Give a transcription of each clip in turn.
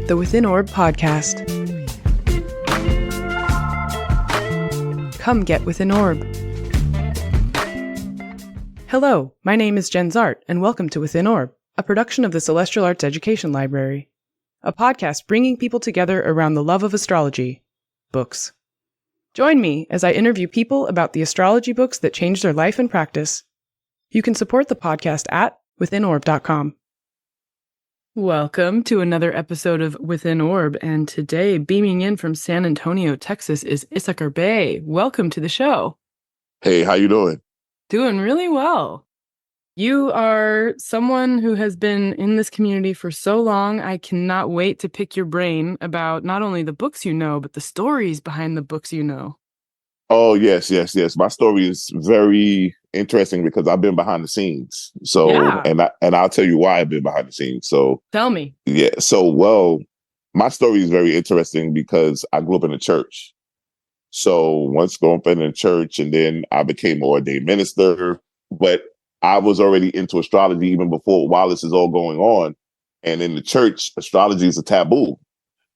the Within Orb podcast. Come get Within Orb. Hello, my name is Jenn Zahrt, and welcome to Within Orb, a production of the Celestial Arts Education Library, a podcast bringing people together around the love of astrology, books. Join me as I interview people about the astrology books that changed their life and practice. You can support the podcast at withinorb.com. Welcome to another episode of Within Orb, and today, beaming in from San Antonio, Texas, is Issachar Bey. Welcome to the show. Hey, how you doing? Doing really well. You are someone who has been in this community for so long. I cannot wait to pick your brain about not only the books you know, but the stories behind the books you know. Oh, yes. My story is very interesting because I've been behind the scenes. So, Yeah. and I'll tell you why I've been behind the scenes. So, Tell me. yeah. So, well, my story is very interesting because I grew up in a church. So once growing up in a church, and then I became an ordained minister, but I was already into astrology even before, while this is all going on. And in the church, astrology is a taboo.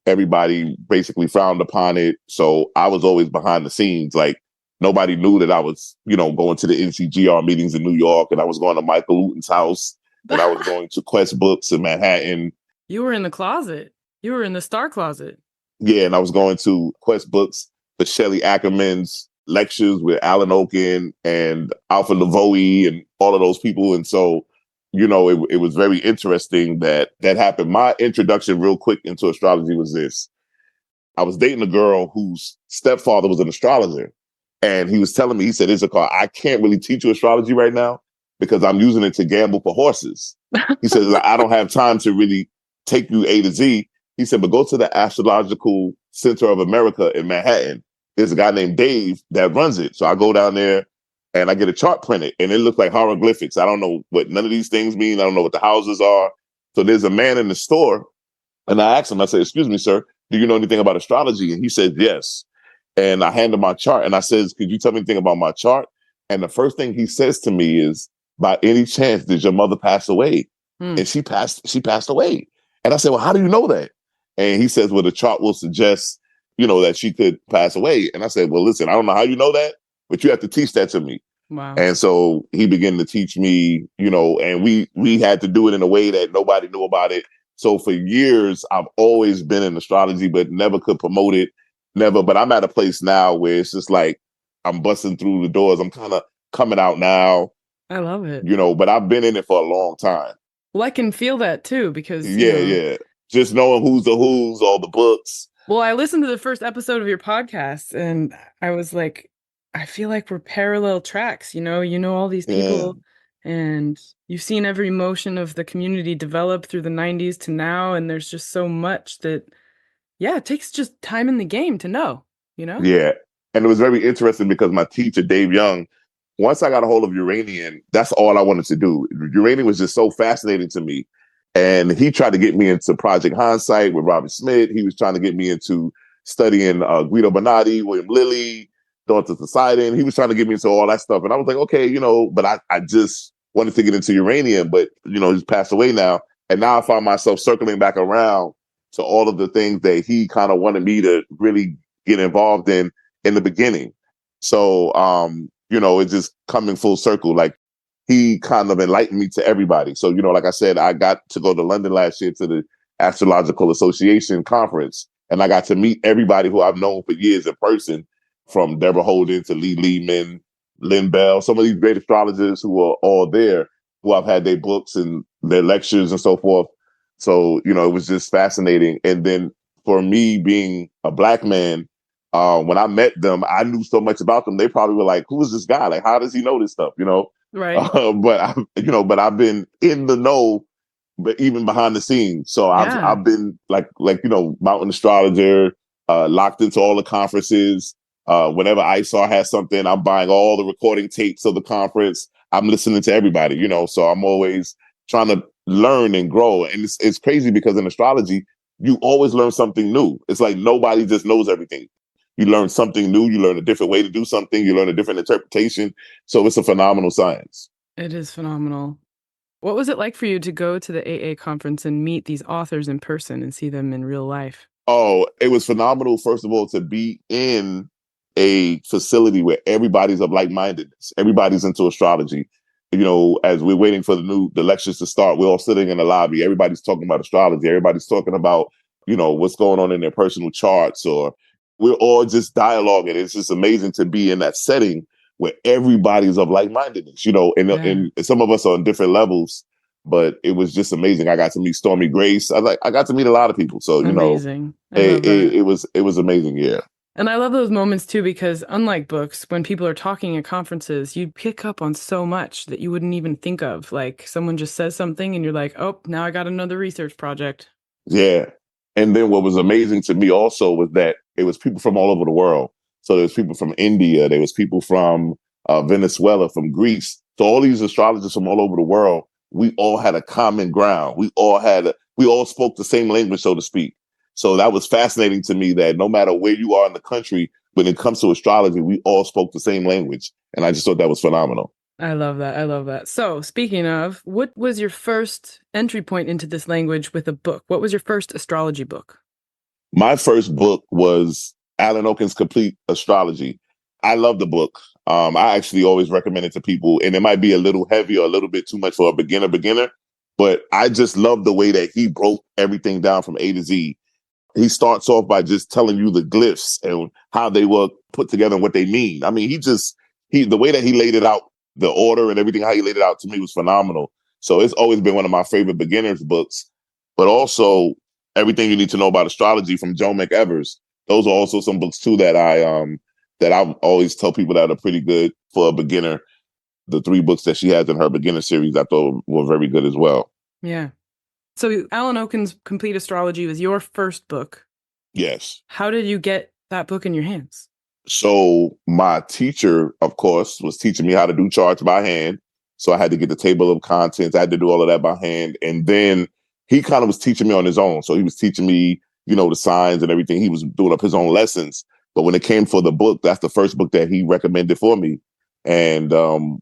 Everybody basically frowned upon it. So I was always behind the scenes. Like, nobody knew that I was, going to the NCGR meetings in New York, and I was going to Michael Luton's house, and I was going to Quest Books in Manhattan. You were in the closet. You were in the star closet. Yeah, and I was going to Quest Books for Shelley Ackerman's lectures with Alan Oken and Alphee Lavoie and all of those people. And so, it was very interesting that happened. My introduction real quick into astrology was this. I was dating a girl whose stepfather was an astrologer. And he was telling me, he said, Issachar, I can't really teach you astrology right now because I'm using it to gamble for horses. He says, I don't have time to really take you A to Z. He said, but go to the Astrological Center of America in Manhattan. There's a guy named Dave that runs it. So I go down there and I get a chart printed, and it looks like hieroglyphics. I don't know what none of these things mean. I don't know what the houses are. So there's a man in the store, and I asked him, I said, excuse me, sir, do you know anything about astrology? And he said, yes. And I handed my chart, and I says, could you tell me anything about my chart? And the first thing he says to me is, by any chance, did your mother pass away? And she passed away. And I said, well, how do you know that? And he says, well, the chart will suggest, that she could pass away. And I said, well, listen, I don't know how you know that, but you have to teach that to me. Wow. And so he began to teach me, and we had to do it in a way that nobody knew about it. So for years, I've always been in astrology, but never could promote it. Never. But I'm at a place now where it's just like I'm busting through the doors. I'm kind of coming out now. I love it. But I've been in it for a long time. Well, I can feel that too, because yeah. Just knowing who's the who's, all the books. Well, I listened to the first episode of your podcast, and I was like, I feel like we're parallel tracks. You know all these people, and you've seen every motion of the community develop through the 90s to now, and there's just so much that, it takes just time in the game to know, Yeah, and it was very interesting because my teacher, Dave Young, once I got a hold of Uranian, that's all I wanted to do. Uranian was just so fascinating to me. And he tried to get me into Project Hindsight with Robert Smith. He was trying to get me into studying Guido Bonatti, William Lilly, Thought Ageless. He was trying to get me into all that stuff. And I was like, okay, but I just wanted to get into Uranian, but, he's passed away now. And now I find myself circling back around to all of the things that he kind of wanted me to really get involved in the beginning. So, it's just coming full circle. Like, he kind of enlightened me to everybody. So, like I said, I got to go to London last year to the Astrological Association conference, and I got to meet everybody who I've known for years in person, from Deborah Holden to Lee Lehman, Lynn Bell, some of these great astrologers who are all there, who I've had their books and their lectures and so forth. So, it was just fascinating. And then for me being a Black man, when I met them, I knew so much about them. They probably were like, who is this guy? Like, how does he know this stuff? Right. But I've been in the know, but even behind the scenes. So I've been like mountain astrologer, locked into all the conferences. Whenever ISAR has something, I'm buying all the recording tapes of the conference. I'm listening to everybody, so I'm always trying to learn and grow. And it's crazy because in astrology, you always learn something new. It's like nobody just knows everything. You learn something new. You learn a different way to do something. You learn a different interpretation. So it's a phenomenal science. It is phenomenal. What was it like for you to go to the AA conference and meet these authors in person and see them in real life? Oh, it was phenomenal, first of all, to be in a facility where everybody's of like-mindedness. Everybody's into astrology. You know, as we're waiting for the lectures to start, we're all sitting in the lobby. Everybody's talking about astrology. Everybody's talking about, you know, what's going on in their personal charts, or we're all just dialoguing. It's just amazing to be in that setting where everybody's of like-mindedness, you know, and some of us are on different levels, but it was just amazing. I got to meet Stormy Grace. I got to meet a lot of people. So, you amazing. know, it was amazing. Yeah. And I love those moments too, because unlike books, when people are talking at conferences, you pick up on so much that you wouldn't even think of. Like someone just says something and you're like, oh, now I got another research project. Yeah. And then what was amazing to me also was that it was people from all over the world. So there was people from India, there was people from Venezuela, from Greece. So all these astrologers from all over the world, we all had a common ground. We all spoke the same language, so to speak. So that was fascinating to me, that no matter where you are in the country, when it comes to astrology, we all spoke the same language. And I just thought that was phenomenal. I love that. I love that. So speaking of, what was your first entry point into this language with a book? What was your first astrology book? My first book was Alan Oken's Complete Astrology. I love the book. I actually always recommend it to people, and it might be a little heavy or a little bit too much for a beginner, but I just love the way that he broke everything down from A to Z. He starts off by just telling you the glyphs and how they were put together and what they mean. I mean, the way that he laid it out, the order and everything, how he laid it out to me was phenomenal. So it's always been one of my favorite beginners books, but also Everything You Need to Know About Astrology from Joan McEvers. Those are also some books too that I always tell people that are pretty good for a beginner. The 3 books that she has in her beginner series I thought were very good as well. Yeah. So Alan Oken's Complete Astrology was your first book. Yes. How did you get that book in your hands? So my teacher, of course, was teaching me how to do charts by hand. So I had to get the table of contents. I had to do all of that by hand. And then he kind of was teaching me on his own. So he was teaching me, you know, the signs and everything. He was doing up his own lessons. But when it came for the book, that's the first book that he recommended for me. And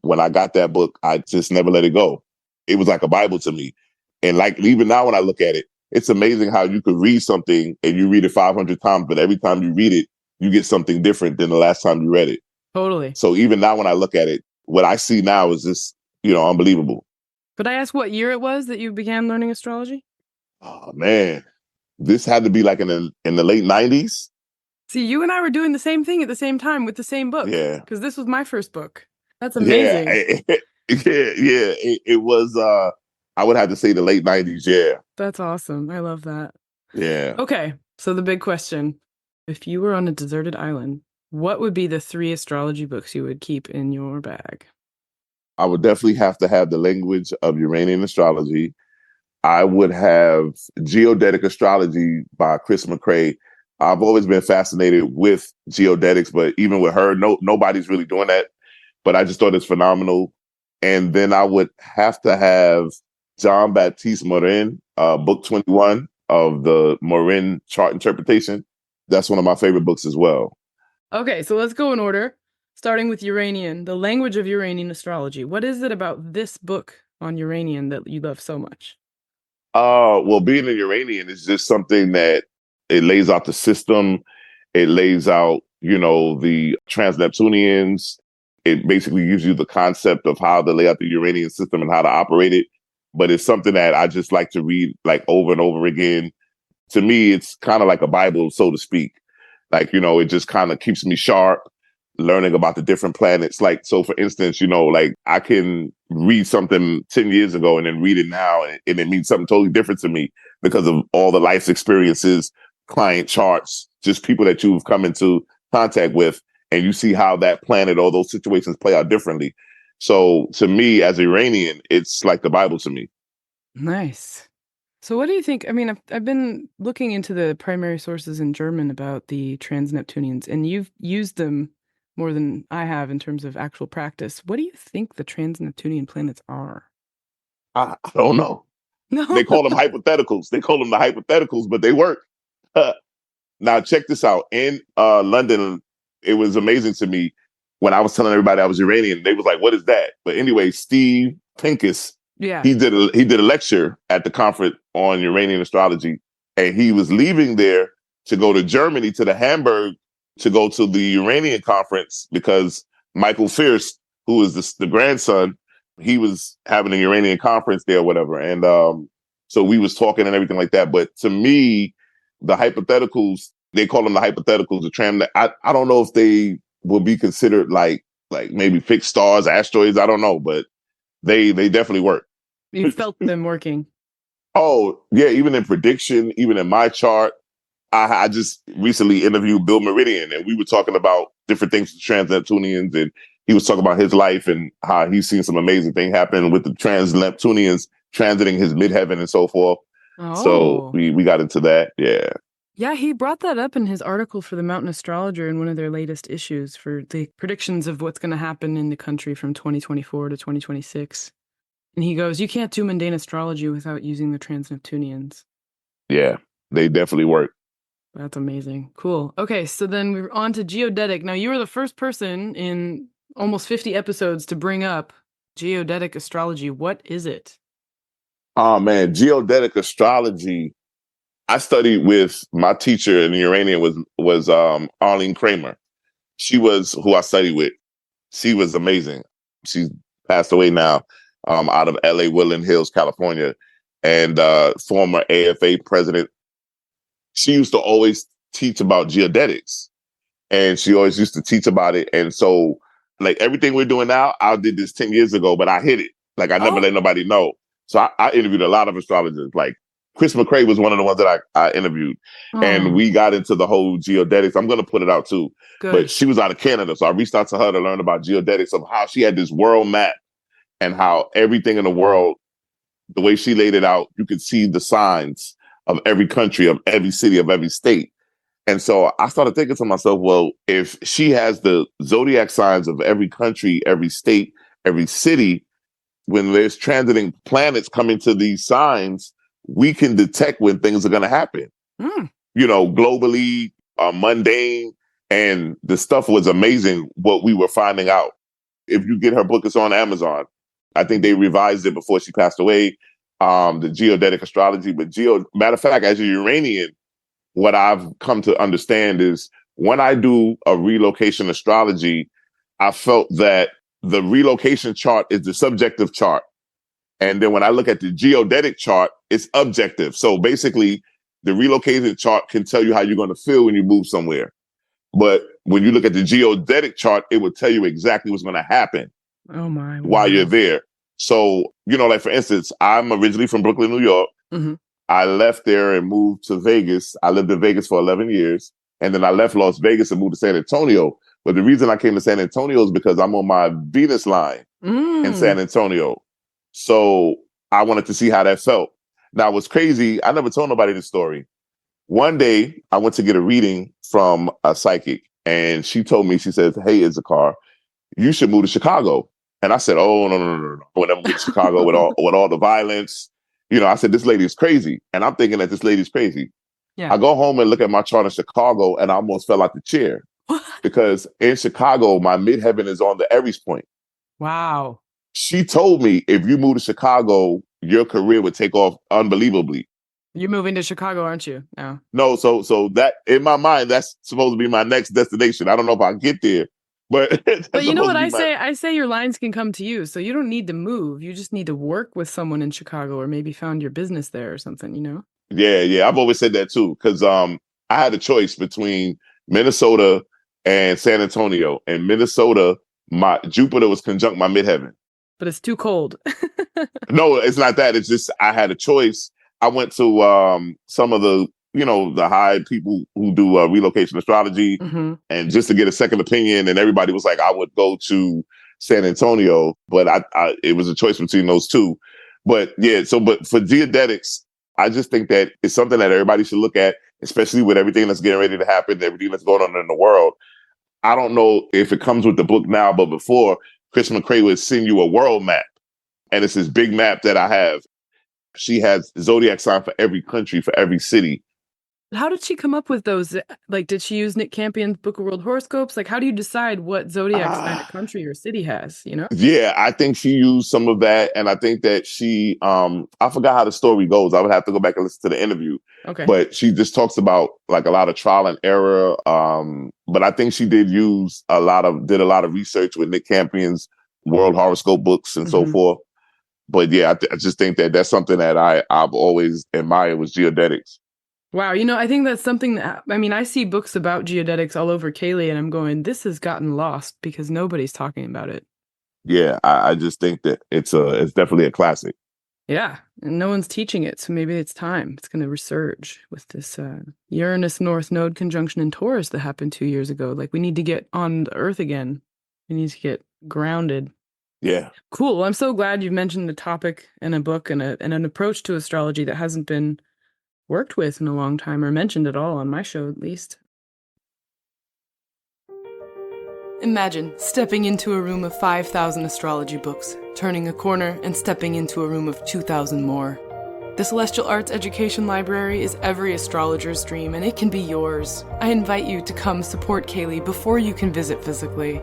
when I got that book, I just never let it go. It was like a Bible to me. And like, even now when I look at it, it's amazing how you could read something and you read it 500 times, but every time you read it, you get something different than the last time you read it. Totally. So even now when I look at it, what I see now is just, you know, unbelievable. Could I ask what year it was that you began learning astrology? Oh, man. This had to be like in the late 90s. See, you and I were doing the same thing at the same time with the same book. Yeah. Because this was my first book. That's amazing. Yeah. It was, I would have to say the late 90s. Yeah. That's awesome. I love that. Yeah. Okay. So the big question, if you were on a deserted island, what would be the 3 astrology books you would keep in your bag? I would definitely have to have the Language of Uranian Astrology. I would have Geodetic Astrology by Chris McRae. I've always been fascinated with geodetics, but even with her, nobody's really doing that. But I just thought it's phenomenal. And then I would have to have Jean-Baptiste Morin, book 21 of the Morin chart interpretation. That's one of my favorite books as well. Okay, so let's go in order, starting with Uranian, the Language of Uranian Astrology. What is it about this book on Uranian that you love so much? Well, being a Uranian is just something that it lays out the system. It lays out, you know, the Trans-Neptunians. It basically gives you the concept of how to lay out the Uranian system and how to operate it. But it's something that I just like to read like over and over again. To me, it's kind of like a Bible, so to speak. Like, you know, it just kind of keeps me sharp, learning about the different planets. Like, so for instance, you know, like I can read something 10 years ago and then read it now, and it means something totally different to me because of all the life's experiences, client charts, just people that you've come into contact with, and you see how that planet or those situations play out differently. So to me, as Iranian, it's like the Bible to me. Nice. So what do you think? I mean, I've been looking into the primary sources in German about the Trans-Neptunians, and you've used them more than I have in terms of actual practice. What do you think the Trans-Neptunian planets are? I don't know. No. They call them hypotheticals. They call them the hypotheticals, but they work. Now, check this out. In London, it was amazing to me when I was telling everybody I was Iranian. They was like, what is that? But anyway, Steve Pincus Yeah. He did a lecture at the conference on Uranian astrology, and he was leaving there to go to Germany, to the Hamburg, to go to the Uranian conference because Michael Fierce, who is the grandson, he was having a Uranian conference there or whatever. And so we was talking and everything like that. But to me, the hypotheticals, they call them the hypotheticals, I don't know if they will be considered like maybe fixed stars, asteroids. I don't know, but they definitely work. You felt them working. Oh, yeah. Even in prediction, even in my chart, I just recently interviewed Bill Meridian, and we were talking about different things with Trans-Neptunians, and he was talking about his life and how he's seen some amazing thing happen with the Trans-Neptunians transiting his midheaven and so forth. Oh. So we got into that. Yeah. Yeah, he brought that up in his article for the Mountain Astrologer in one of their latest issues for the predictions of what's going to happen in the country from 2024 to 2026. And he goes, you can't do mundane astrology without using the Trans-Neptunians. Yeah, they definitely work. That's amazing. Cool. Okay, so then we're on to geodetic. Now, you were the first person in almost 50 episodes to bring up geodetic astrology. What is it? Oh, man, geodetic astrology. I studied with my teacher in Uranian was Arlene Kramer. She was who I studied with. She was amazing. She's passed away now, out of LA, Woodland Hills, California, and former AFA president. She used to always teach about geodetics, and she always used to teach about it. And so, like everything we're doing now, I did this 10 years ago, but I hid it. Like I never let nobody know. So I interviewed a lot of astrologers. Like Chris McRae was one of the ones that I interviewed, and we got into the whole geodetics. I'm going to put it out too. Good. But she was out of Canada, so I reached out to her to learn about geodetics, of how she had this world map and how everything in the world, the way she laid it out, you could see the signs of every country, of every city, of every state. And so I started thinking to myself, well, if she has the zodiac signs of every country, every state, every city, when there's transiting planets coming to these signs, we can detect when things are going to happen, globally, mundane. And the stuff was amazing, what we were finding out. If you get her book, it's on Amazon. I think they revised it before she passed away, the Geodetic Astrology. But matter of fact, as a Uranian, what I've come to understand is when I do a relocation astrology, I felt that the relocation chart is the subjective chart. And then when I look at the geodetic chart, it's objective. So basically, the relocation chart can tell you how you're going to feel when you move somewhere. But when you look at the geodetic chart, it will tell you exactly what's going to happen while you're there. So, like for instance, I'm originally from Brooklyn, New York. Mm-hmm. I left there and moved to Vegas. I lived in Vegas for 11 years. And then I left Las Vegas and moved to San Antonio. But the reason I came to San Antonio is because I'm on my Venus line in San Antonio. So I wanted to see how that felt. Now, what's crazy, I never told nobody this story. One day, I went to get a reading from a psychic. And she told me, she says, hey, Issachar, you should move to Chicago. And I said, oh, no. I would never move to Chicago with all the violence. I said, this lady is crazy. And I'm thinking that this lady's crazy. Yeah. I go home and look at my chart in Chicago, and I almost fell out the chair. Because in Chicago, my midheaven is on the Aries point. Wow. She told me, if you move to Chicago, your career would take off unbelievably. You're moving to Chicago, aren't you? No. No, so that, in my mind, that's supposed to be my next destination. I don't know if I'll get there. But you know what I say? I say your lines can come to you, so you don't need to move. You just need to work with someone in Chicago, or maybe found your business there or something, Yeah. I've always said that too, because I had a choice between Minnesota and San Antonio. And Minnesota, my Jupiter was conjunct my midheaven. But it's too cold. No, it's not that. It's just I had a choice. I went to some of the the high people who do relocation astrology, and just to get a second opinion. And everybody was like, I would go to San Antonio, but it was a choice between those two. But yeah, but for geodetics, I just think that it's something that everybody should look at, especially with everything that's getting ready to happen, everything that's going on in the world. I don't know if it comes with the book now, but before, Chris McRae would send you a world map. And it's this big map that I have. She has zodiac sign for every country, for every city. How did she come up with those? Like, did she use Nick Campion's Book of World Horoscopes? Like, how do you decide what zodiac sign a country or city has, you know? Yeah, I think she used some of that. And I think that she, I forgot how the story goes. I would have to go back and listen to the interview. Okay. But she just talks about like a lot of trial and error. But I think she did a lot of research with Nick Campion's World Horoscope books and so forth. But yeah, I just think that that's something that I've always admired was geodetics. Wow. You know, I think that's something that, I mean, I see books about geodetics all over Kaylee and I'm going, this has gotten lost because nobody's talking about it. Yeah, I just think that it's definitely a classic. Yeah, and no one's teaching it, so maybe it's time. It's going to resurge with this Uranus North Node conjunction in Taurus that happened 2 years ago. Like, we need to get on the Earth again. We need to get grounded. Yeah. Cool. Well, I'm so glad you mentioned a topic and a book and an approach to astrology that hasn't been worked with in a long time or mentioned at all on my show, at least. Imagine stepping into a room of 5,000 astrology books, turning a corner and stepping into a room of 2,000 more. The Celestial Arts Education Library is every astrologer's dream, and it can be yours. I invite you to come support Kaylee before you can visit physically.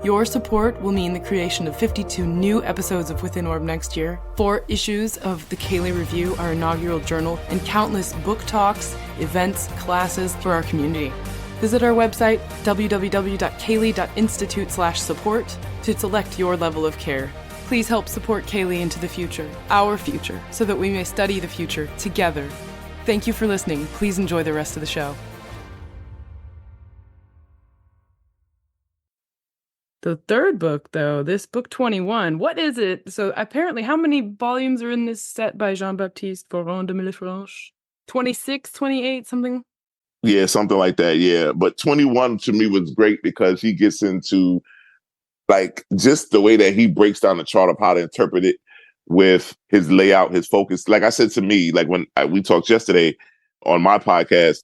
Your support will mean the creation of 52 new episodes of Within Orb next year, 4 issues of the Kaylee Review, our inaugural journal, and countless book talks, events, classes for our community. Visit our website, www.kaylee.institute/support, to select your level of care. Please help support Kaylee into the future, our future, so that we may study the future together. Thank you for listening. Please enjoy the rest of the show. The third book, though, this book 21, what is it? So apparently, how many volumes are in this set by Jean-Baptiste Morin de Millefranche? 26, 28, something? Yeah, something like that. Yeah. But 21 to me was great because he gets into like just the way that he breaks down the chart of how to interpret it with his layout, his focus. Like I said to me, like when we talked yesterday on my podcast,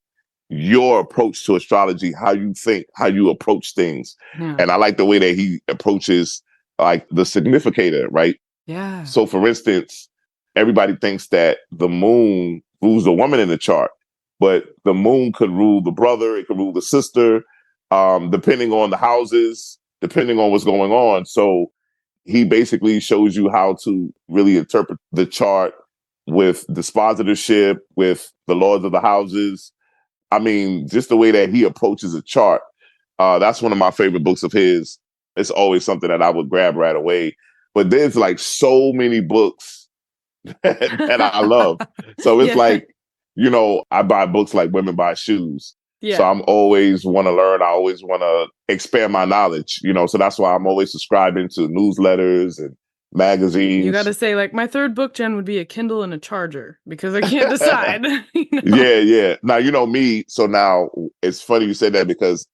your approach to astrology, how you think, how you approach things. Yeah. And I like the way that he approaches like the significator, right? Yeah. So for instance, everybody thinks that the moon rules the woman in the chart, but the moon could rule the brother, it could rule the sister, depending on the houses, depending on what's going on. So he basically shows you how to really interpret the chart with dispositorship, with the lords of the houses. I mean, just the way that he approaches a chart. That's one of my favorite books of his. It's always something that I would grab right away. But there's like so many books that I love. So it's like, you know, I buy books like Women Buy Shoes. Yeah. So I'm always want to learn. I always want to expand my knowledge, you know, so that's why I'm always subscribing to newsletters and magazines. You got to say, like, my third book, Jen, would be a Kindle and a charger because I can't decide. You know? Yeah. Now, you know me. So now it's funny you said that because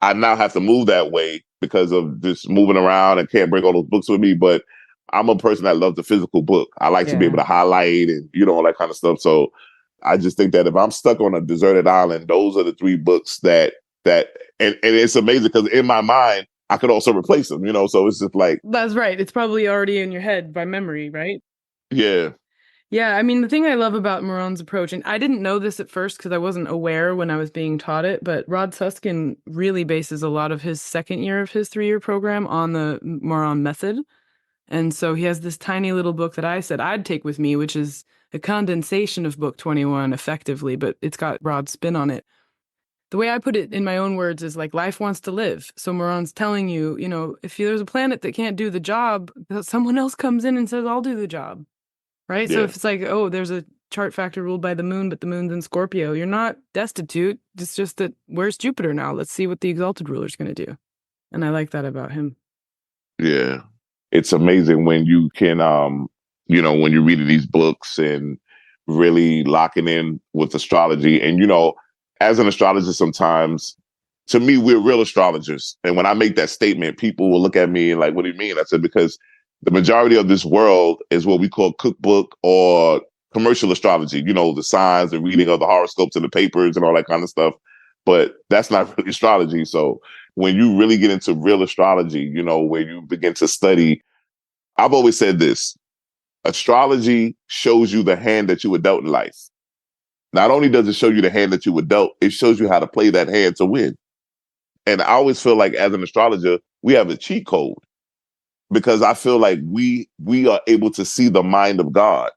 I now have to move that way because of just moving around and can't bring all those books with me. But I'm a person that loves the physical book. I like to be able to highlight and, you know, all that kind of stuff. So I just think that if I'm stuck on a deserted island, those are the 3 books and it's amazing because in my mind, I could also replace them, you know, so it's just like. That's right. It's probably already in your head by memory, right? Yeah. Yeah. I mean, the thing I love about Morin's approach, and I didn't know this at first because I wasn't aware when I was being taught it, but Rod Suskin really bases a lot of his second year of his 3-year program on the Morin method. And so he has this tiny little book that I said I'd take with me, which is a condensation of book 21 effectively, but it's got Rod's spin on it. The way I put it in my own words is like life wants to live. So Morin's telling you, you know, if there's a planet that can't do the job, someone else comes in and says, I'll do the job. Right. Yeah. So if it's like, oh, there's a chart factor ruled by the moon, but the moon's in Scorpio, you're not destitute. It's just that where's Jupiter now? Let's see what the exalted ruler is going to do. And I like that about him. Yeah. It's amazing when you can, you know, when you're reading these books and really locking in with astrology. And, you know, as an astrologist, sometimes, to me, we're real astrologers. And when I make that statement, people will look at me and like, what do you mean? I said, because the majority of this world is what we call cookbook or commercial astrology, you know, the signs, the reading of the horoscopes and the papers and all that kind of stuff. But that's not really astrology. So when you really get into real astrology, you know, where you begin to study, I've always said this, astrology shows you the hand that you were dealt in life. not only does it show you the hand that you were dealt, it shows you how to play that hand to win. And I always feel like as an astrologer, we have a cheat code because I feel like we are able to see the mind of God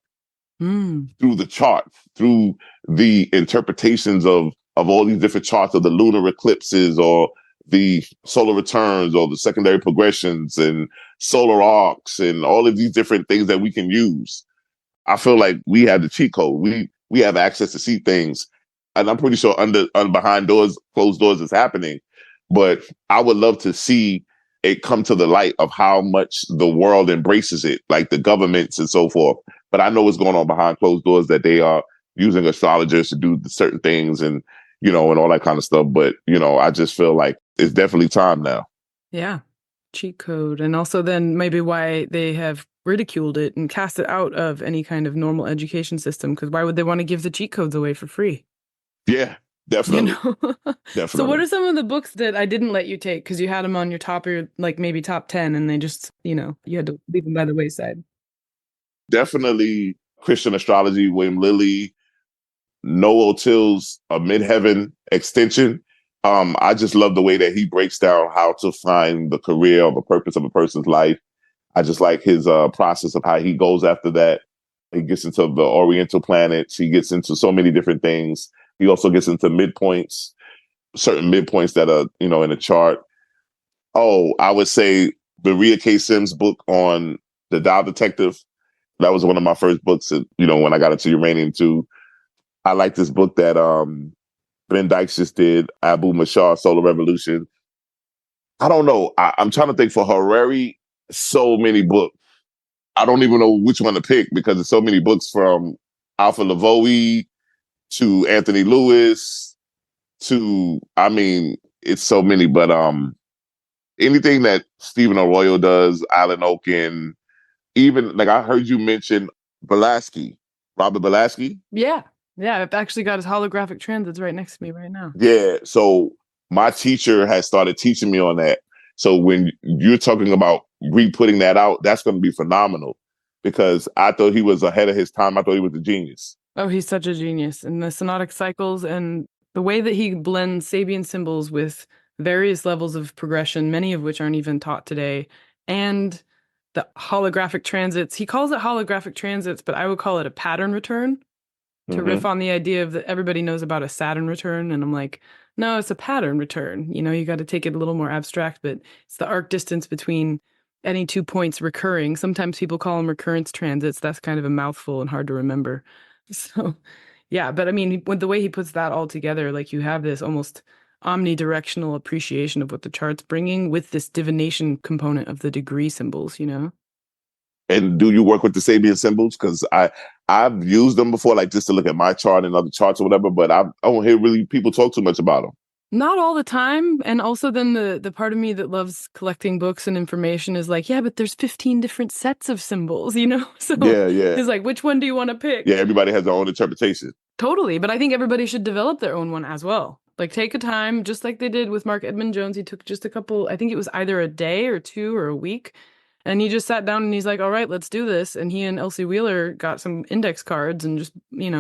through the charts, through the interpretations of all these different charts of the lunar eclipses or the solar returns or the secondary progressions and solar arcs and all of these different things that we can use. I feel like we have the cheat code. We have access to see things. And I'm pretty sure under behind doors, closed doors is happening. But I would love to see it come to the light of how much the world embraces it, like the governments and so forth. But I know what's going on behind closed doors, that they are using astrologers to do certain things and, and all that kind of stuff. But, I just feel like it's definitely time now. Yeah. Cheat code. And also then maybe why they have ridiculed it and cast it out of any kind of normal education system. Because why would they want to give the cheat codes away for free? Yeah, definitely. Definitely. So what are some of the books that I didn't let you take because you had them on your top, or like maybe top 10, and they just, you had to leave them by the wayside? Definitely Christian Astrology, William Lilly, Noel Tyl's Midheaven Extension. I just love the way that he breaks down how to find the career or the purpose of a person's life. I just like his process of how he goes after that. He gets into the Oriental planets. He gets into so many different things. He also gets into midpoints, certain midpoints that are, in a chart. Oh, I would say Maria K. Sims' book on the Dial Detective. That was one of my first books, when I got into uranium too. I like this book that Ben Dykes just did, Abu Mashar, Solar Revolution. I don't know. I'm trying to think for Harari, so many books. I don't even know which one to pick because there's so many books, from Alphee Lavoie to Anthony Lewis to, it's so many. But anything that Stephen Arroyo does, Alan Oken, even like I heard you mention Blaschke, Robert Blaschke. Yeah. Yeah, I've actually got his holographic transits right next to me right now. Yeah, so my teacher has started teaching me on that. So when you're talking about re-putting that out, that's going to be phenomenal because I thought he was ahead of his time. I thought he was a genius. Oh, he's such a genius. And the synodic cycles and the way that he blends Sabian symbols with various levels of progression, many of which aren't even taught today, and the holographic transits. He calls it holographic transits, but I would call it a pattern return. To riff on the idea of that everybody knows about a Saturn return. And I'm like, no, it's a pattern return. You got to take it a little more abstract, but it's the arc distance between any 2 points recurring. Sometimes people call them recurrence transits. That's kind of a mouthful and hard to remember. So, yeah, but with the way he puts that all together, like you have this almost omnidirectional appreciation of what the chart's bringing with this divination component of the degree symbols, And do you work with the Sabian symbols? Because I've used them before, like just to look at my chart and other charts or whatever, but I don't hear really people talk too much about them. Not all the time. And also then the part of me that loves collecting books and information is like, yeah, but there's 15 different sets of symbols, So yeah. It's like, which one do you want to pick? Yeah, everybody has their own interpretation. Totally. But I think everybody should develop their own one as well. Like take a time, just like they did with Mark Edmund Jones. He took just a couple, I think it was either a day or 2 or a week. And he just sat down and he's like, all right, let's do this. And he and Elsie Wheeler got some index cards and just,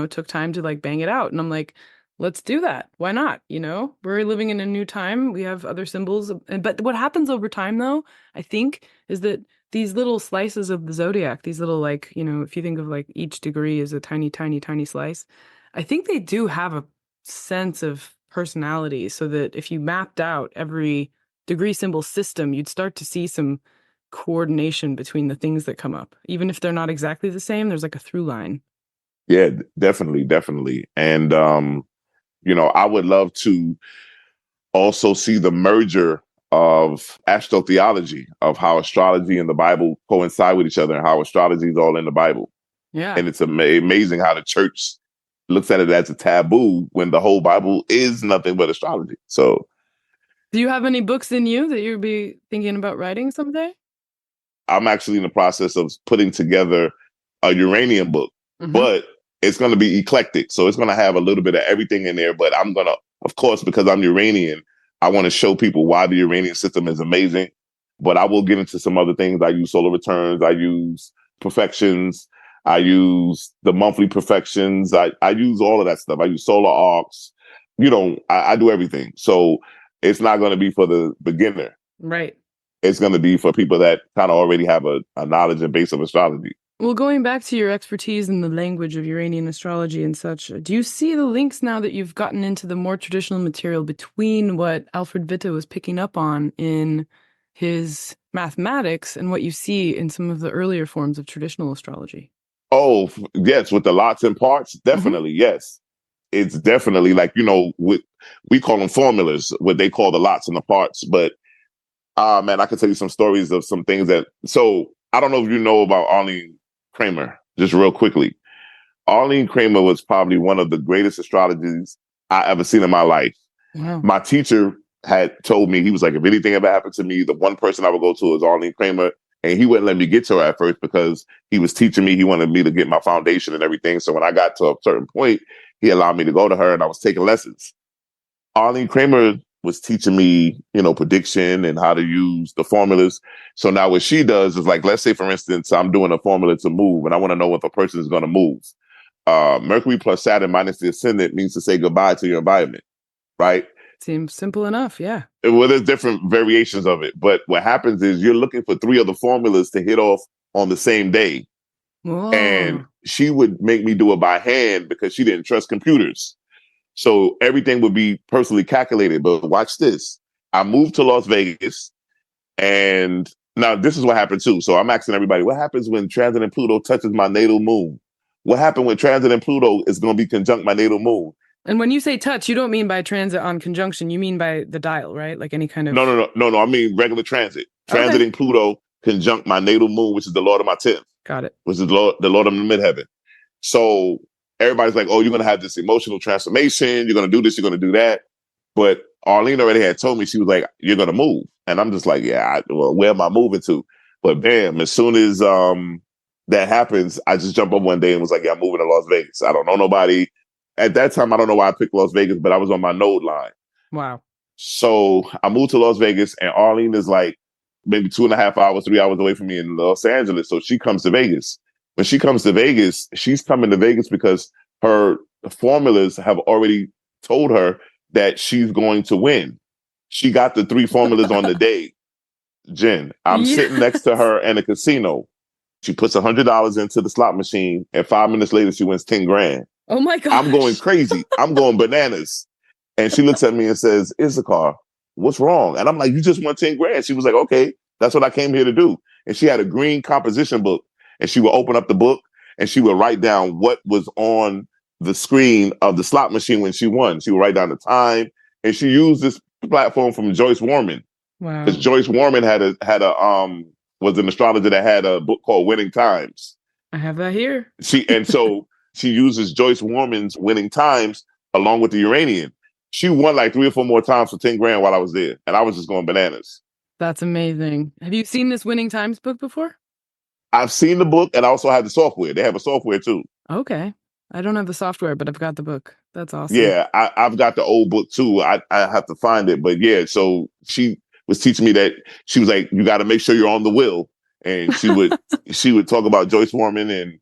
took time to like bang it out. And I'm like, let's do that. Why not? We're living in a new time. We have other symbols. But what happens over time, though, I think, is that these little slices of the zodiac, these little like, if you think of like each degree as a tiny, tiny, tiny slice, I think they do have a sense of personality so that if you mapped out every degree symbol system, you'd start to see some coordination between the things that come up. Even if they're not exactly the same, there's like a through line. Yeah, definitely. And, I would love to also see the merger of astro-theology, of how astrology and the Bible coincide with each other and how astrology is all in the Bible. Yeah. And it's amazing how the church looks at it as a taboo when the whole Bible is nothing but astrology. So, do you have any books in you that you'd be thinking about writing someday? I'm actually in the process of putting together a uranium book, but it's going to be eclectic. So it's going to have a little bit of everything in there, but I'm going to, of course, because I'm Uranian, I want to show people why the Uranian system is amazing, but I will get into some other things. I use solar returns. I use perfections. I use the monthly perfections. I use all of that stuff. I use solar arcs. I do everything. So it's not going to be for the beginner. Right. It's going to be for people that kind of already have a knowledge and base of astrology. Well, going back to your expertise in the language of Uranian astrology and such, do you see the links now that you've gotten into the more traditional material between what Alfred Witte was picking up on in his mathematics and what you see in some of the earlier forms of traditional astrology? Oh, yes, with the lots and parts, definitely, yes. It's definitely like, we call them formulas, what they call the lots and the parts. But, man, I can tell you some stories of some things so I don't know if you know about Arlene Kramer, just real quickly. Arlene Kramer was probably one of the greatest astrologers I ever seen in my life. Wow. My teacher had told me, he was like, if anything ever happened to me, the one person I would go to is Arlene Kramer. And he wouldn't let me get to her at first because he was teaching me. He wanted me to get my foundation and everything. So when I got to a certain point, he allowed me to go to her and I was taking lessons. Arlene Kramer was teaching me, prediction and how to use the formulas. So now what she does is like, let's say, for instance, I'm doing a formula to move and I want to know if a person is going to move. Mercury plus Saturn minus the ascendant means to say goodbye to your environment, right? Seems simple enough, yeah. Well, there's different variations of it. But what happens is you're looking for 3 other formulas to hit off on the same day. Whoa. And she would make me do it by hand because she didn't trust computers. So everything would be personally calculated. But watch this. I moved to Las Vegas. And now this is what happened too. So I'm asking everybody, what happens when transit in Pluto touches my natal moon? What happened when transit in Pluto is going to be conjunct my natal moon? And when you say touch, you don't mean by transit on conjunction. You mean by the dial, right? Like any kind of... No. I mean regular transit. Transiting Pluto conjunct my natal moon, which is the Lord of my 10th. Got it. Which is the Lord of the Midheaven. So everybody's like, oh, you're going to have this emotional transformation. You're going to do this. You're going to do that. But Arlene already had told me, she was like, you're going to move. And I'm just like, yeah, where am I moving to? But bam, as soon as that happens, I just jump up one day and was like, yeah, I'm moving to Las Vegas. I don't know nobody. At that time, I don't know why I picked Las Vegas, but I was on my node line. Wow. So I moved to Las Vegas, and Arlene is like maybe 2.5 hours, 3 hours away from me in Los Angeles. So she comes to Vegas. When she comes to Vegas, she's coming to Vegas because her formulas have already told her that she's going to win. She got the 3 formulas on the day. Jen, I'm sitting next to her in a casino. She puts $100 into the slot machine, and 5 minutes later, she wins 10 grand. Oh my God. I'm going crazy. I'm going bananas. And she looks at me and says, Issachar, what's wrong? And I'm like, you just won 10 grand. She was like, okay, that's what I came here to do. And she had a green composition book, and she would open up the book and she would write down what was on the screen of the slot machine when she won. She would write down the time, and she used this platform from Joyce Wehrman. Wow. Because Joyce Wehrman was an astrologer that had a book called Winning Times. I have that here. She uses Joyce Wehrman's Winning Times along with the Uranian. She won like 3 or 4 more times for 10 grand while I was there. And I was just going bananas. That's amazing. Have you seen this Winning Times book before? I've seen the book, and I also have the software. They have a software too. Okay. I don't have the software, but I've got the book. That's awesome. Yeah, I've got the old book too. I have to find it. But yeah, so she was teaching me that. She was like, you got to make sure you're on the wheel. And she would talk about Joyce Wehrman and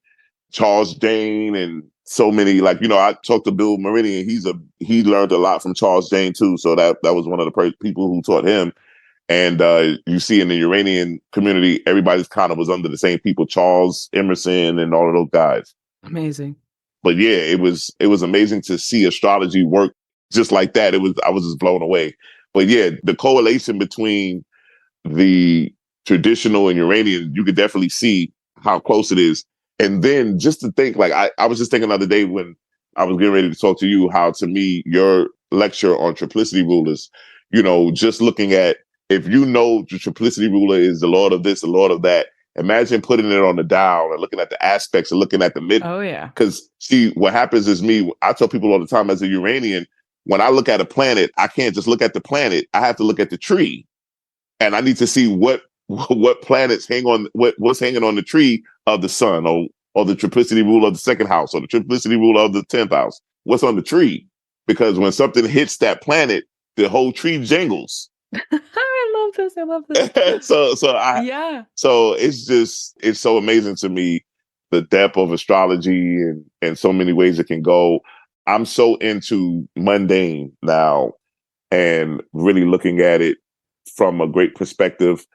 Charles Jane and so many, I talked to Bill Meridian. He learned a lot from Charles Jane too. So that was one of the people who taught him. And you see in the Uranian community, everybody's kind of was under the same people, Charles Emerson and all of those guys. Amazing. But yeah, it was amazing to see astrology work just like that. I was just blown away. But yeah, the correlation between the traditional and Uranian, you could definitely see how close it is. And then just to think, I was just thinking the other day when I was getting ready to talk to you, how to me, your lecture on triplicity rulers, just looking at, if you know the triplicity ruler is the Lord of this, the Lord of that, imagine putting it on the dial and looking at the aspects and looking at the mid. Oh, yeah. Because see, what happens is I tell people all the time as a Uranian, when I look at a planet, I can't just look at the planet. I have to look at the tree. And I need to see what planets hang on, what's hanging on the tree of the sun, or the triplicity rule of the 2nd house, or the triplicity rule of the 10th house. What's on the tree? Because when something hits that planet, the whole tree jingles. I love this. So it's so amazing to me the depth of astrology and so many ways it can go. I'm so into mundane now and really looking at it from a great perspective.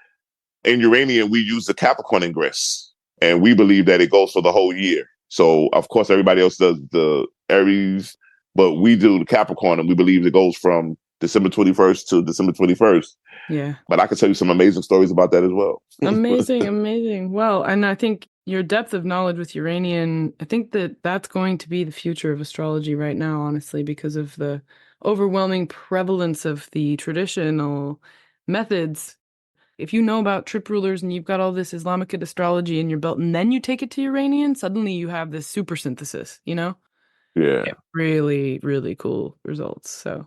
In Uranian, we use the Capricorn ingress, and we believe that it goes for the whole year. So, of course, everybody else does the Aries, but we do the Capricorn, and we believe it goes from December 21st to December 21st. Yeah. But I can tell you some amazing stories about that as well. Amazing. Well, and I think your depth of knowledge with Uranian, I think that that's going to be the future of astrology right now, honestly, because of the overwhelming prevalence of the traditional methods. If you know about trip rulers and you've got all this Islamic astrology in your belt, and then you take it to Uranian, suddenly you have this super synthesis, you know? Yeah. Really, really cool results. So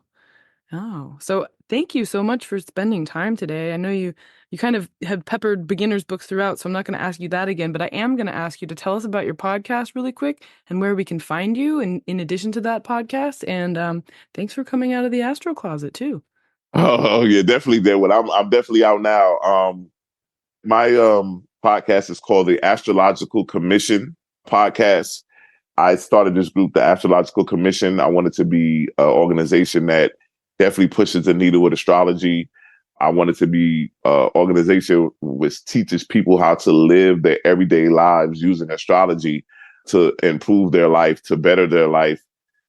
thank you so much for spending time today. I know you kind of have peppered beginners books throughout, so I'm not going to ask you that again, but I am going to ask you to tell us about your podcast really quick and where we can find you in addition to that podcast. And thanks for coming out of the Astro Closet too. Oh yeah, definitely there. Well, I'm definitely out now. My podcast is called the Astrological Commission Podcast. I started this group, the Astrological Commission. I wanted to be an organization that definitely pushes the needle with astrology. I wanted to be an organization which teaches people how to live their everyday lives using astrology to improve their life, to better their life,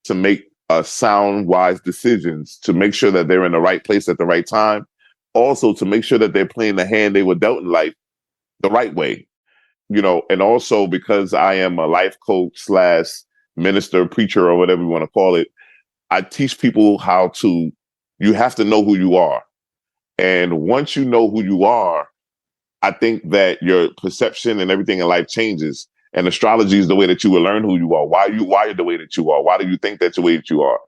to make sound, wise decisions, to make sure that they're in the right place at the right time. Also, to make sure that they're playing the hand they were dealt in life the right way. You know, and also because I am a life coach / minister, preacher, or whatever you want to call it, I teach people how you have to know who you are. And once you know who you are, I think that your perception and everything in life changes. And astrology is the way that you will learn who you are. Why you're the way that you are. Why do you think that's the way that you are?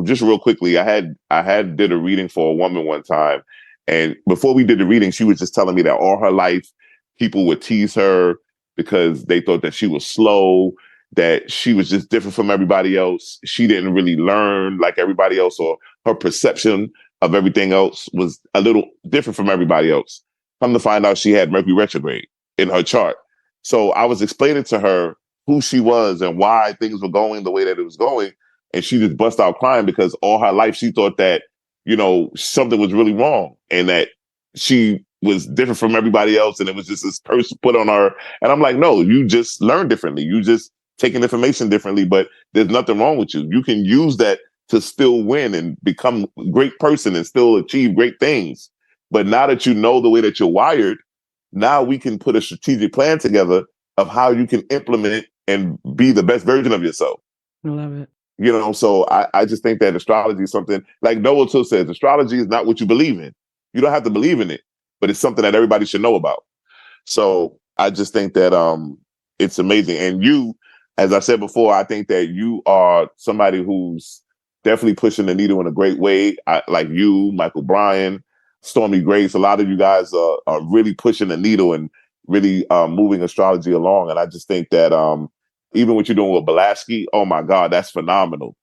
Just real quickly, I had did a reading for a woman one time. And before we did the reading, she was just telling me that all her life, people would tease her because they thought that she was slow, that she was just different from everybody else. She didn't really learn like everybody else, or her perception of everything else was a little different from everybody else. Come to find out, she had Mercury retrograde in her chart. So I was explaining to her who she was and why things were going the way that it was going. And she just bust out crying because all her life she thought that, you know, something was really wrong and that she was different from everybody else. And it was just this person put on her. And I'm like, no, you just learn differently. You just taking information differently, but there's nothing wrong with you. You can use that to still win and become a great person and still achieve great things. But now that you know the way that you're wired, now we can put a strategic plan together of how you can implement it and be the best version of yourself. I love it. You know, so I just think that astrology is something, like Noel Tyl says, astrology is not what you believe in. You don't have to believe in it, but it's something that everybody should know about. So I just think that it's amazing. And you, as I said before, I think that you are somebody who's definitely pushing the needle in a great way. Like you, Michael Bryan, Stormy Grace, a lot of you guys are really pushing the needle and really moving astrology along. And I just think that even what you're doing with Blaschke, oh my God, that's phenomenal.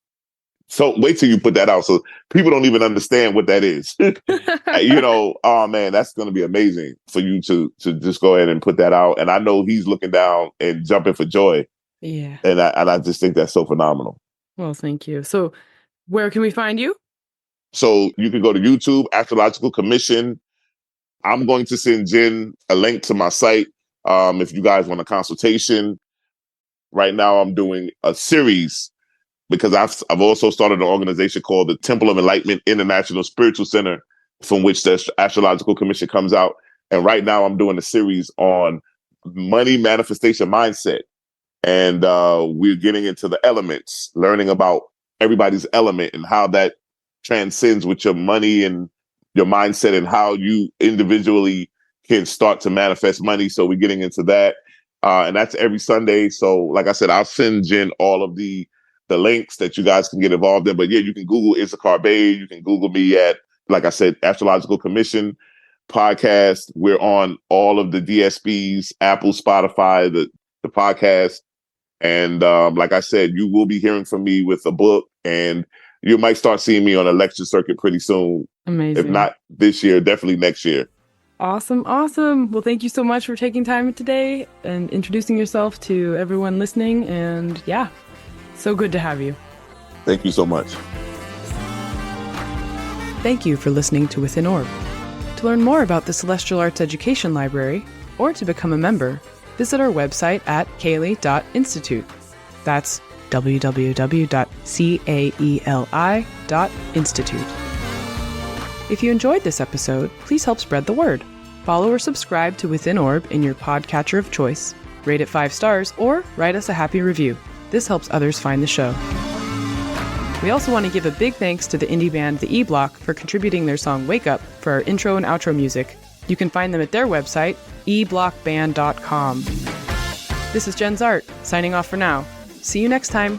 So wait till you put that out. So people don't even understand what that is. You know, oh man, that's going to be amazing for you to just go ahead and put that out. And I know he's looking down and jumping for joy. Yeah. And I just think that's so phenomenal. Well, thank you. So where can we find you? So you can go to YouTube, Astrological Commission. I'm going to send Jenn a link to my site if you guys want a consultation. Right now, I'm doing a series because I've also started an organization called the Temple of Enlightenment International Spiritual Center, from which the Astrological Commission comes out. And right now, I'm doing a series on money manifestation mindset. And we're getting into the elements, learning about everybody's element and how that transcends with your money and your mindset and how you individually can start to manifest money. So we're getting into that. And that's every Sunday. So like I said, I'll send Jenn all of the links that you guys can get involved in. But yeah, you can Google Issachar Bey. You can Google me at, like I said, Astrological Commission Podcast. We're on all of the DSPs, Apple, Spotify, the podcast. And like I said, you will be hearing from me with a book, and you might start seeing me on a lecture circuit pretty soon. Amazing. If not this year, definitely next year. Awesome. Well, thank you so much for taking time today and introducing yourself to everyone listening. And yeah, so good to have you. Thank you so much. Thank you for listening to Within Orb. To learn more about the Celestial Arts Education Library, or to become a member, visit our website at caeli.institute. That's www.caeli.institute. If you enjoyed this episode, please help spread the word. Follow or subscribe to Within Orb in your podcatcher of choice, rate it 5 stars, or write us a happy review. This helps others find the show. We also want to give a big thanks to the indie band The E-Block for contributing their song Wake Up for our intro and outro music. You can find them at their website, eblockband.com. This is Jenn Zahrt, signing off for now. See you next time.